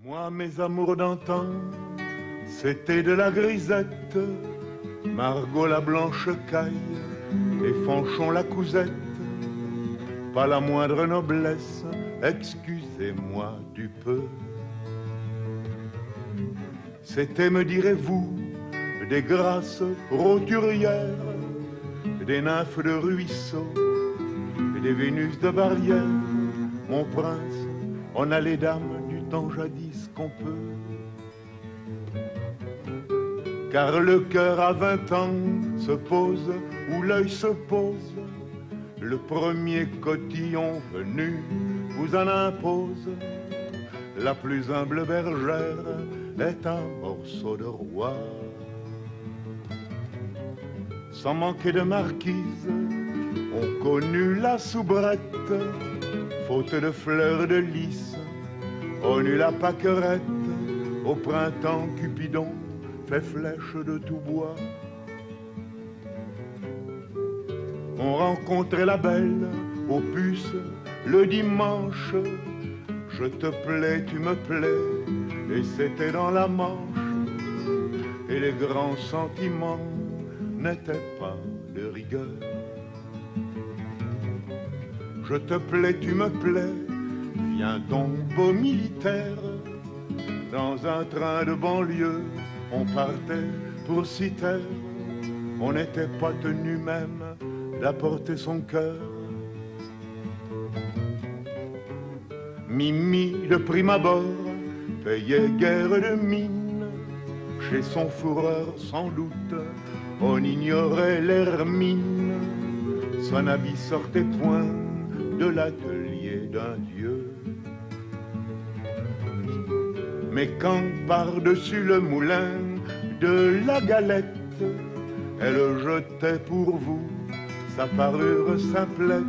Moi, mes amours d'antan, c'était de la grisette, Margot la blanche caille et Fanchon la cousette. Pas la moindre noblesse, excusez-moi du peu. C'était, me direz-vous, des grâces roturières, des nymphes de ruisseaux et des Vénus de barrière. Mon prince, on a les dames du temps jadis qu'on peut. Car le cœur à 20 ans se pose où l'œil se pose. Le premier cotillon venu vous en impose. La plus humble bergère est un morceau de roi. Sans manquer de marquise, on connut la soubrette. Faute de fleurs de lys, on eut la pâquerette. Au printemps, Cupidon fait flèche de tout bois. On rencontrait la belle aux puces le dimanche. Je te plais, tu me plais, et c'était dans la Manche. Et les grands sentiments n'étaient pas de rigueur. Je te plais, tu me plais, viens donc beau militaire. Dans un train de banlieue, on partait pour Citerre. On n'était pas tenu même d'apporter son cœur. Mimi de prime abord payait guère de mine. Chez son fourreur sans doute on ignorait l'hermine. Son habit sortait point de l'atelier d'un dieu. Mais quand par-dessus le moulin de la galette elle jetait pour vous sa parure simplette,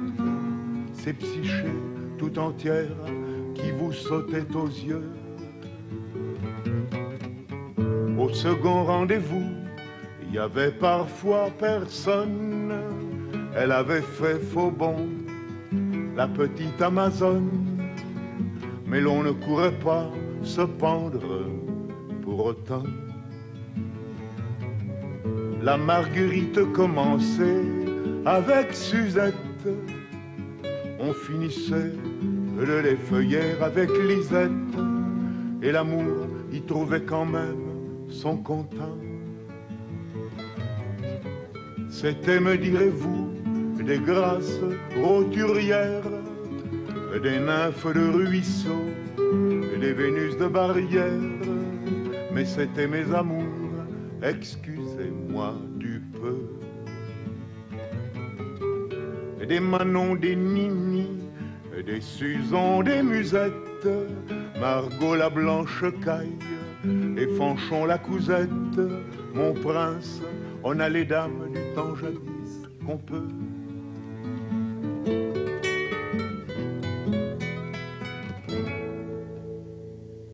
ses psychés tout entières qui vous sautaient aux yeux. Au second rendez-vous, il y avait parfois personne. Elle avait fait faux bond, la petite Amazone. Mais l'on ne courait pas se pendre pour autant. La Marguerite commençait avec Suzette. On finissait de les feuiller avec Lisette. Et l'amour y trouvait quand même son content. C'était, me direz-vous, des grâces roturières, des nymphes de ruisseaux et des Vénus de barrière. Mais c'était mes amours, excusez-moi du peu. Des Manon, des Nini, des Suzon, des Musettes, Margot la blanche caille et Fanchon la cousette. Mon prince, on a les dames du temps jadis qu'on peut.